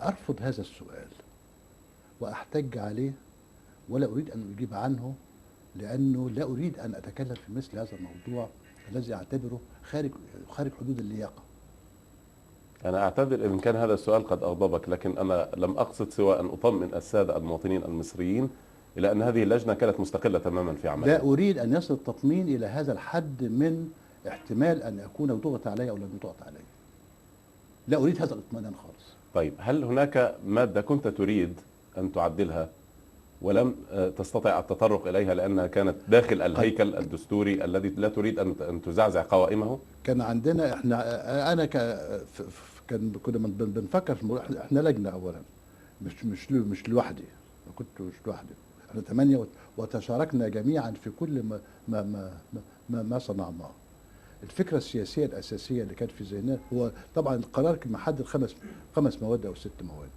أرفض هذا السؤال وأحتج عليه، ولا أريد أن أجيب عنه، لأنه لا أريد أن أتكلم في مثل هذا الموضوع الذي أعتبره خارج حدود اللياقة. أنا أعتذر إن كان هذا السؤال قد أغضبك، لكن أنا لم أقصد سوى أن أطمئن السادة المواطنين المصريين إلى أن هذه اللجنة كانت مستقلة تماما في عملها. لا أريد أن يصل التطمين إلى هذا الحد من احتمال أن أكون ضغط علي أو لم يضغط علي. لا أريد هذا الاطمئنان خالص. طيب، هل هناك مادة كنت تريد أن تعدلها ولم تستطع التطرق إليها لأنها كانت داخل الهيكل الدستوري الذي لا تريد أن تزعزع قوائمه؟ كان عندنا انا كنا بنفكر في احنا لجنه اولا، مش لوحدي، ما كنتش لوحدي، احنا 8 وتشاركنا جميعا في كل ما صنعناه. الفكره السياسيه الاساسيه اللي كانت في ذهننا هو طبعا القرار كان محدد خمس مواد او 6 مواد،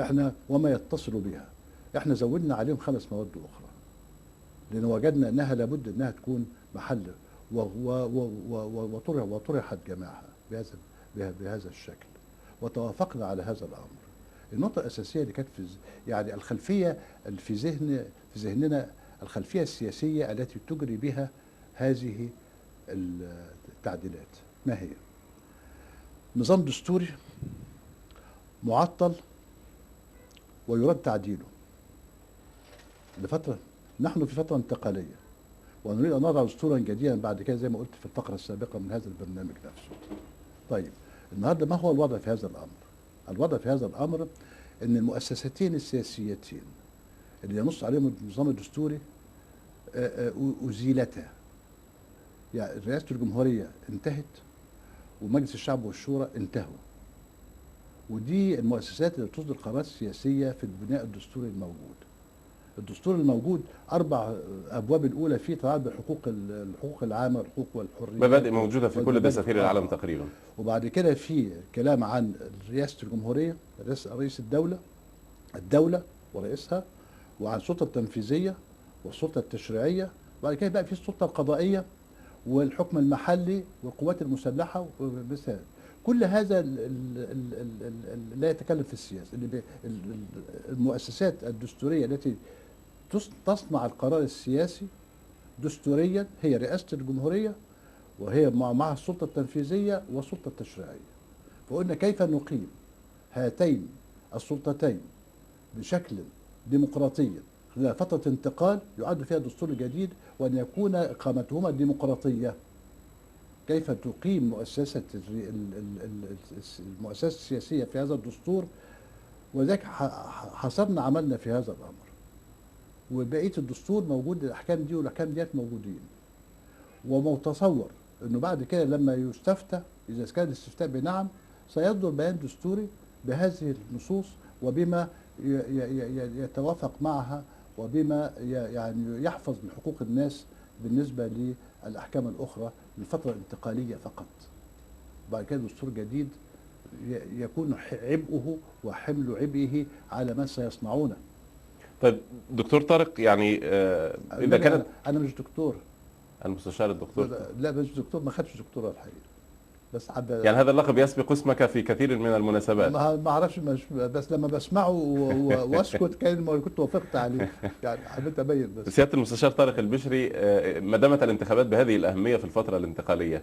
احنا وما يتصل بها احنا زودنا عليهم 5 مواد اخرى، لان وجدنا انها لابد انها تكون محل وطرحت جميعها بهذا الشكل، وتوافقنا على هذا الامر. النقطه الاساسيه اللي كانت يعني الخلفيه في ذهننا الخلفيه السياسيه التي تجري بها هذه التعديلات ما هي؟ نظام دستوري معطل ويراد تعديله لفتره، نحن في فتره انتقاليه ونريد ان نضع دستورا جديدا بعد كده زي ما قلت في الفقره السابقه من هذا البرنامج نفسه. طيب النهارده ما هو الوضع في هذا الامر؟ الوضع في هذا الامر ان المؤسستين السياسيتين اللي ينص عليهم النظام الدستوري ازيلتا. يعني رئاسه الجمهوريه انتهت ومجلس الشعب والشورى انتهوا، ودي المؤسسات اللي تصدر قرارات سياسيه في البناء الدستوري الموجود. الدستور الموجود 4 أبواب الأولى فيه تتعلق الحقوق العامة والحقوق والحريات، مبادئ موجودة في كل دساتير العالم تقريبا. وبعد كده في كلام عن رئاسة الجمهورية، رئيس الدولة ورئيسها، وعن السلطة التنفيذية والسلطة التشريعية، وبعد كده بقى في السلطة القضائية والحكم المحلي والقوات المسلحة ومثال. كل هذا لا يتكلم في السياسة. المؤسسات الدستورية التي تصنع القرار السياسي دستوريا هي رئاسة الجمهورية، وهي معها السلطة التنفيذية والسلطة التشريعية. فقلنا كيف نقيم هاتين السلطتين بشكل ديمقراطي خلال فترة انتقال يعد فيها دستور جديد وأن يكون إقامتهما ديمقراطية. كيف تقيم المؤسسة السياسية في هذا الدستور، ولذلك حصرنا عملنا في هذا الأمر. وبقية الدستور موجود، الأحكام دي والأحكام ديت موجودين، ومتصور أنه بعد كده لما يستفتى إذا كان الاستفتاء بنعم سيصدر بيان دستوري بهذه النصوص وبما يتوافق معها وبما يعني يحفظ من حقوق الناس بالنسبة للأحكام الأخرى للفترة الانتقالية فقط. بعد كده دستور جديد يكون عبئه وحمل عبئه على من سيصنعونه. طيب دكتور طارق، يعني إذا كانت أنا مش دكتور. المستشار الدكتور؟ لا مش دكتور، ما خدتش دكتوراه الحقيقة، بس يعني هذا اللقب يسبق اسمك في كثير من المناسبات. ما اعرفش، بس لما بسمعه واسكت كان كنت وافقت عليه، يعني حبيت ابين بس. سيادة المستشار طارق البشري، ما دامت الانتخابات بهذه الأهمية في الفترة الانتقالية،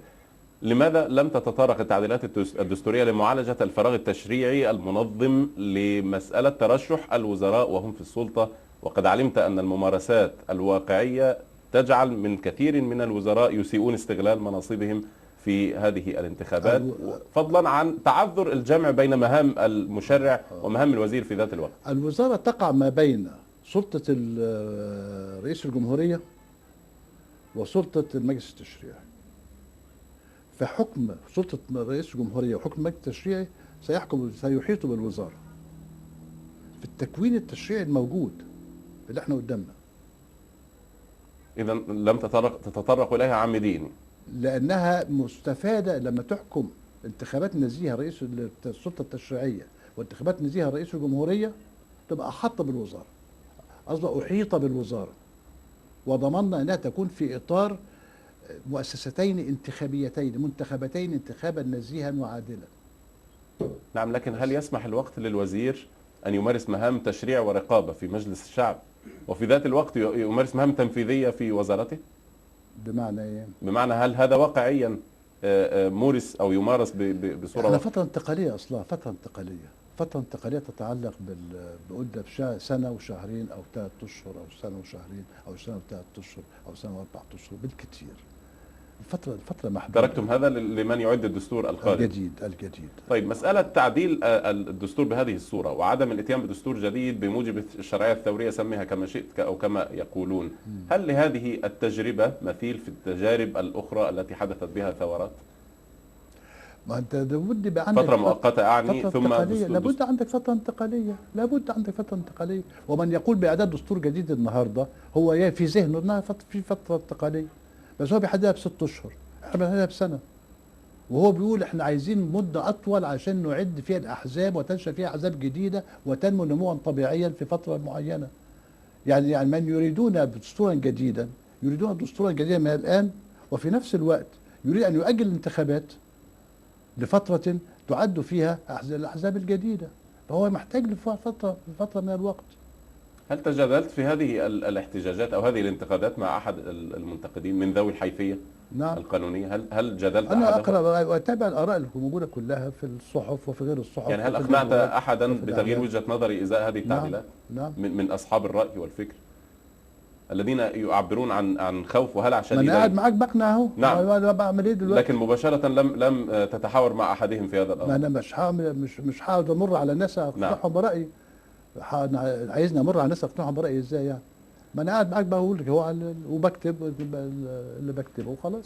لماذا لم تتطرق التعديلات الدستورية لمعالجة الفراغ التشريعي المنظم لمسألة ترشح الوزراء وهم في السلطة، وقد علمت أن الممارسات الواقعية تجعل من كثير من الوزراء يسيئون استغلال مناصبهم في هذه الانتخابات، فضلا عن تعذر الجمع بين مهام المشرع ومهام الوزير في ذات الوقت؟ الوزارة تقع ما بين سلطة رئيس الجمهورية وسلطة المجلس التشريعي. فحكم سلطة رئيس الجمهورية وحكم المجلس التشريعي سيحيط بالوزارة في التكوين التشريعي الموجود اللي احنا قدامنا. إذا لم تتطرق إليها عامدين، لأنها مستفادة لما تحكم انتخابات نزيهة رئيس السلطة التشريعية وانتخابات نزيهة رئيس الجمهورية، تبقى أحاط بالوزارة، قصدي أحيط بالوزارة، وضمننا أنها تكون في إطار مؤسستين انتخابيتين منتخبتين انتخابا نزيها وعادلا. نعم، لكن هل يسمح الوقت للوزير أن يمارس مهام تشريع ورقابة في مجلس الشعب وفي ذات الوقت يمارس مهام تنفيذية في وزارته؟ بمعنى ايه؟ بمعنى هل هذا واقعيا مورس أو يمارس بصورة احنا فترة انتقالية اصلا، فترة انتقالية تتعلق بقلنا سنة وشهرين او 3 اشهر او سنة وشهرين او سنة و3 اشهر او سنة و4 اشهر بالكثير. الفترة محدودة. تركتم هذا لمن يعد الدستور القادم؟ الجديد. طيب، مسألة تعديل الدستور بهذه الصورة وعدم الاتيان بدستور جديد بموجب الشرعية الثورية، سميها كما شئت أو كما يقولون، هل لهذه التجربة مثيل في التجارب الأخرى التي حدثت بها ثورات؟ ما انت لابد يبقى عندك فترة مؤقتة أعني، فترة ثم انتقالية، لابد عندك فترة انتقالية. ومن يقول بإعداد دستور جديد النهاردة هو في ذهنه انها في فترة انتقالية، بس هو بيحددها ب6 اشهر، احنا بنحددها بسنة. وهو بيقول احنا عايزين مدة أطول عشان نعد فيها الأحزاب وتنشأ فيها أحزاب جديدة وتنمو نموا طبيعيا في فترة معينة. يعني من يريدون دستورا جديدا يريدون دستورا جديدا من الآن، وفي نفس الوقت يريد أن يؤجل الانتخابات لفترة تعد فيها الأحزاب الجديدة، فهو محتاج فترة من الوقت. هل تجادلت في هذه الاحتجاجات أو هذه الانتقادات مع أحد المنتقدين من ذوي الحيثية نعم. القانونية؟ هل جادلت أنا أحدهم؟ أقرأ وأتابع الآراء اللي موجودة كلها في الصحف وفي غير الصحف. يعني هل أقنعت أحدا بتغيير وجهة نظري إزاء هذه التعديلات؟ نعم. من أصحاب الرأي والفكر الذين يعبرون عن خوف وهلع شديد؟ ما أنا قاعد معاك بقنع أهو. نعم. أنا بعمل إيه دلوقتي؟ لكن مباشرة لم تتحاور مع أحدهم في هذا الأمر. ما أنا مش هقعد أمر على الناس أقنعهم برأيي. عايزني أمر على الناس أقنعهم برأيي إزاي يعني؟ ما أنا قاعد معاك بقول لك هو وبكتب اللي بكتبه وخلاص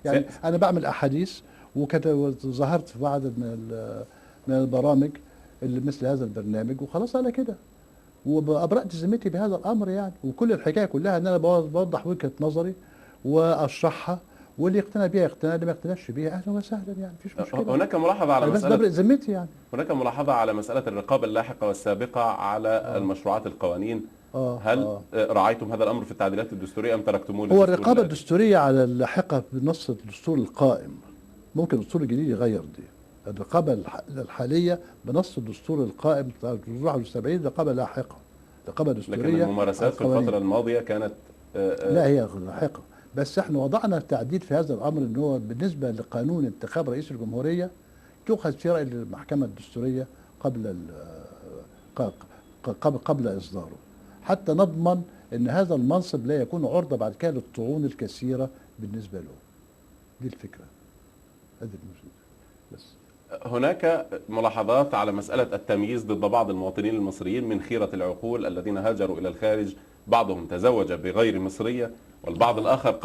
يعني أنا بعمل أحاديث ظهرت في بعض من البرامج اللي مثل هذا البرنامج وخلاص على كده، وأبرأت ذمتي بهذا الأمر يعني. وكل الحكاية كلها إن أنا بوضح وجهة نظري وأشرحها، واللي يقتنع بيها يقتنع، اللي ما يقتنعش بيها أهلا وسهلا يعني، مفيش مشكلة. هناك ملاحظة على بس ببرئ ذمتي يعني. هناك ملاحظة على مسألة الرقابة اللاحقة والسابقة على المشروعات القوانين. هل رعيتم هذا الأمر في التعديلات الدستورية أم تركتموه؟ هو الرقابة الدستورية على اللاحقة بنص الدستور القائم، ممكن الدستور الجديد يغير دي. الرقابة الحالية بنص الدستور القائم بتاع 71 رقابة لاحقة، رقابة دستورية. لكن الممارسات في الفترة الماضية كانت لا هي لاحقة، بس احنا وضعنا تعديل في هذا الأمر ان هو بالنسبة لقانون انتخاب رئيس الجمهورية تؤخذ في رأي المحكمة الدستورية قبل إصداره، حتى نضمن ان هذا المنصب لا يكون عرضة بعد كده للطعون الكثيرة بالنسبة له. دي الفكرة، هذه المشكلة بس. هناك ملاحظات على مسألة التمييز ضد بعض المواطنين المصريين من خيرة العقول الذين هاجروا إلى الخارج، بعضهم تزوج بغير مصرية والبعض الآخر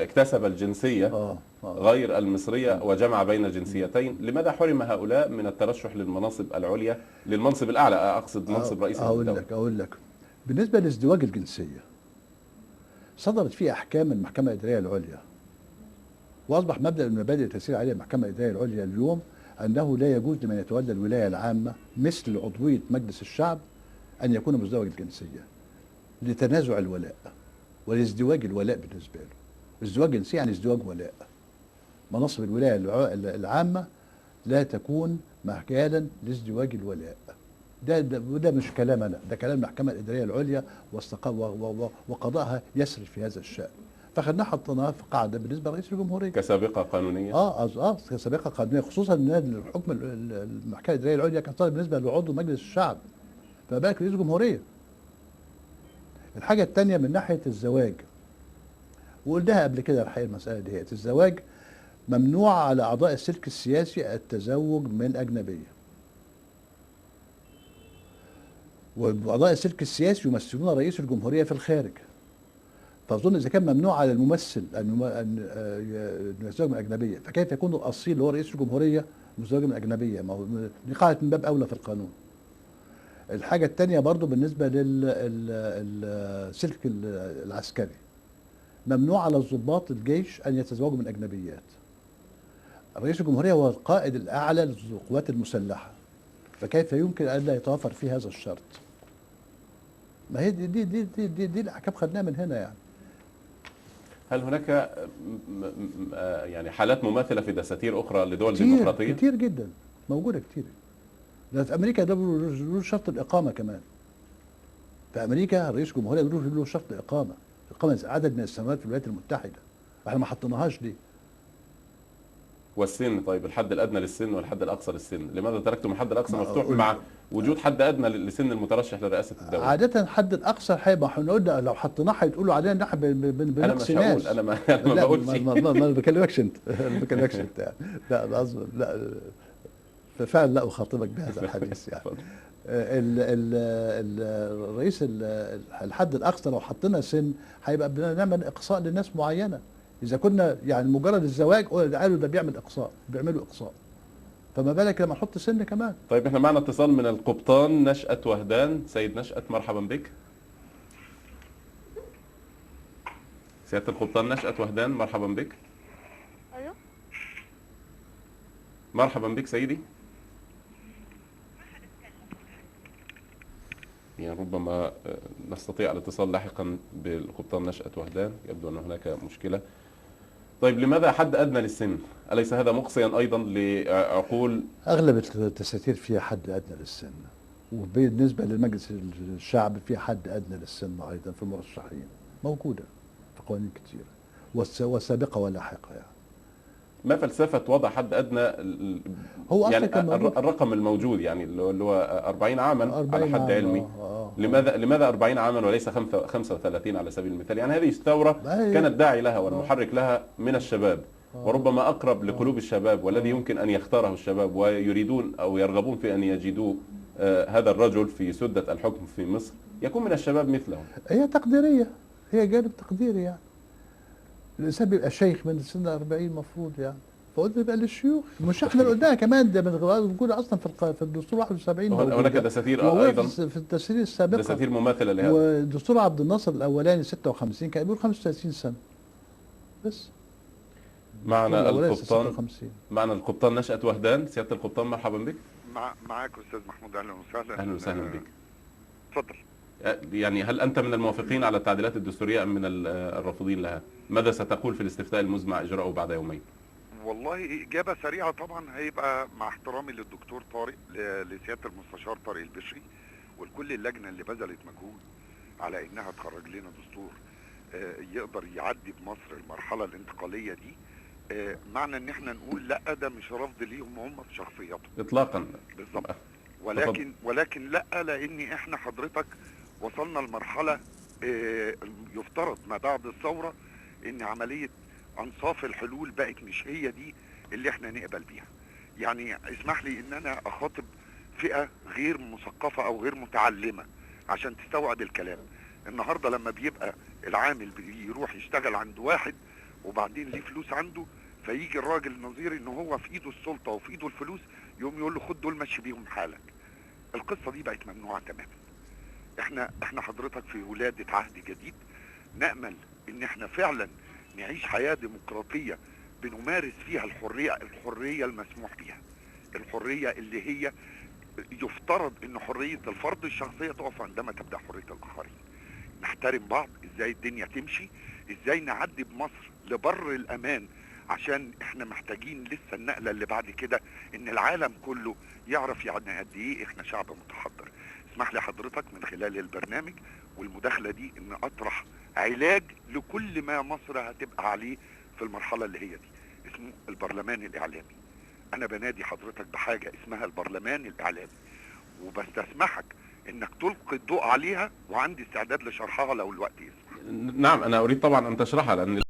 اكتسب الجنسية غير المصرية وجمع بين جنسيتين. لماذا حرم هؤلاء من الترشح للمناصب العليا، للمنصب الأعلى أقصد منصب رئيس الدولة؟ أقول لك بالنسبة لازدواج الجنسية صدرت فيه أحكام من المحكمة الإدارية العليا، وأصبح مبدأ من مبادئ التسيير عليه المحكمة الإدارية العليا اليوم أنه لا يجوز لمن يتولى الولاية العامة مثل عضوية مجلس الشعب أن يكون مزدوج الجنسية لتنازع الولاء ولازدواج الولاء بالنسبة له. ازدواج جنسي يعني ازدواج ولاء. مناصب الولاية العامة لا تكون مجالا لازدواج الولاء. ده مش كلام أنا، ده كلام المحكمة الإدارية العليا وقضاءها يسري في هذا الشأن. فخدناها حطيناها في قاعدة بالنسبة لرئيس الجمهورية كسابقة قانونية. كسابقة قانونية، خصوصا ان الحكم المحكمة الإدارية العليا كان صادر بالنسبة لعضو مجلس الشعب، فما بالك رئيس الجمهورية. الحاجة الثانية من ناحية الزواج، وقلناها قبل كده الحقيقة المسألة دي، الزواج ممنوع على أعضاء السلك السياسي التزوج من أجنبية، وأعضاء السلك السياسي يمثلون رئيس الجمهورية في الخارج. فأظن إذا كان ممنوع على الممثل أن يتزوج من أجنبية، فكيف يكون الأصيل اللي هو رئيس الجمهورية متزوج من أجنبية؟ ما هو دي قاعدة من باب أولى في القانون. الحاجة الثانية برضو بالنسبة للسلك العسكري، ممنوع على ضباط الجيش أن يتزوجوا من أجنبيات. رئيس الجمهورية هو القائد الأعلى للقوات المسلحة، فكيف يمكن أن لا يتوفر فيه هذا الشرط؟ ما هي دي الأحكام خدناها من هنا يعني. هل هناك يعني حالات مماثلة في دساتير أخرى لدول ديمقراطية؟ كتير جدا، موجودة كتير. ده في امريكا ده له شرط الاقامه كمان. في امريكا رئيس جمهوريه له شرط اقامه، اقامه عدد من السنوات في الولايات المتحده. احنا ما حطيناهاش ليه؟ والسن، طيب الحد الادنى للسن والحد الاقصى للسن، لماذا تركتم الحد الاقصى ما مفتوح أقول مع وجود حد ادنى لسن المترشح لرئاسه الدوله؟ عادة الحد الأقصى هيبقى احنا قلنا لو حطيناه هيتقولوا علينا إن احنا انا بنقصي مش هقول، ناس. انا ما لا بقولش. ما بكلمكش أنت ما بكلمكش أنت يعني. لا أنا قصدي لا، ففعلا لا أخاطبك بهذا الحديث يعني. اتفضل. الرئيس الحد الأقصى لو حطينا سن هيبقى بنعمل إقصاء لناس معينة. إذا كنا يعني مجرد الزواج قالوا ده بيعمل إقصاء، بيعملوا إقصاء، فما بالك لما نحط سن كمان. طيب احنا معنا اتصال من القبطان نشأة وهدان. سيد نشأة مرحبا بك. سيادة القبطان نشأة وهدان مرحبا بك. ايوه. مرحبا بك سيدي. يعني ربما نستطيع الاتصال لاحقا بالقبطان نشأة وهدان، يبدو أن هناك مشكلة. طيب لماذا حد أدنى للسن؟ أليس هذا مقصيا أيضا لعقول؟ أغلب الدساتير فيها حد أدنى للسن، وبالنسبة لمجلس الشعب في حد أدنى للسن أيضا في المرشحين، موجودة في قوانين كتيرة وسابقة ولاحقة يعني. ما فلسفة وضع حد أدنى هو أصلا يعني كان موجود. الرقم الموجود يعني اللي هو 40 عاما 40 على حد عام، علمي. لماذا 40 عاما وليس 35 على سبيل المثال؟ يعني هذه الثورة كان الداعي لها والمحرك لها من الشباب، وربما أقرب لقلوب الشباب، والذي يمكن أن يختاره الشباب ويريدون أو يرغبون في أن يجدوا هذا الرجل في سدة الحكم في مصر يكون من الشباب مثلهم. هي تقديرية، هي جانب تقديري يعني. الإنسان بيبقى شيخ من سن 40 مفروض يعني، فقلت يبقى للشيوخ. مش احنا اللي قلناها كمان، ده موجودة أصلا في الدستور 71. هناك دساتير أيضا، في الدساتير السابقة دساتير مماثلة لهذا. ودستور عبد الناصر الأولاني 56 كان بيقول 35 سنة بس. معنا القبطان 56. معنا القبطان نشأة وهدان. سيادة القبطان مرحبا بك. معاك استاذ محمود، اهلا وسهلا. أهلا وسهلا بك. اتفضل. يعني هل أنت من الموافقين على التعديلات الدستورية أم من الرافضين لها؟ ماذا ستقول في الاستفتاء المزمع إجراؤه بعد يومين؟ والله اجابه سريعه طبعا، هيبقى مع احترامي للدكتور طارق، لسياده المستشار طارق البشري ولكل اللجنه اللي بذلت مجهود على انها تخرج لنا دستور يقدر يعدي بمصر المرحله الانتقاليه دي. معنى ان احنا نقول لا، ده مش رفض ليهم هم في شخصياتهم إطلاقا. بالظبط، ولكن لا، لان احنا حضرتك وصلنا لمرحله يفترض ما بعد الثوره ان عمليه انصاف الحلول بقت مش هي دي اللي احنا نقبل بيها. يعني اسمح لي ان انا اخاطب فئه غير مثقفه او غير متعلمه عشان تستوعب الكلام. النهارده لما بيبقى العامل بيروح يشتغل عند واحد وبعدين ليه فلوس عنده، فيجي الراجل النظير ان هو في ايده السلطه وفي ايده الفلوس، يقوم يقول له خد دول مشي بيهم حالك. القصه دي بقت ممنوعه تماما. احنا حضرتك في ولاده عهد جديد، نامل ان احنا فعلا نعيش حياه ديمقراطيه بنمارس فيها الحريه المسموح بها، الحريه اللي هي يفترض ان حريه الفرد الشخصيه تقف عندما تبدا حريه الاخرين. نحترم بعض، ازاي الدنيا تمشي، ازاي نعدي بمصر لبر الامان، عشان احنا محتاجين لسه النقله اللي بعد كده ان العالم كله يعرف يعني قد ايه احنا شعب متحضر. اسمح لي حضرتك من خلال البرنامج والمداخله دي ان اطرح علاج لكل ما مصر هتبقى عليه في المرحله اللي هي دي، اسمه البرلمان الاعلامي. انا بنادي حضرتك بحاجه اسمها البرلمان الاعلامي، وبستسمحك انك تلقي الضوء عليها، وعندي استعداد لشرحها لو الوقت يسمح. نعم، أنا أريد طبعا أن تشرحها، لأن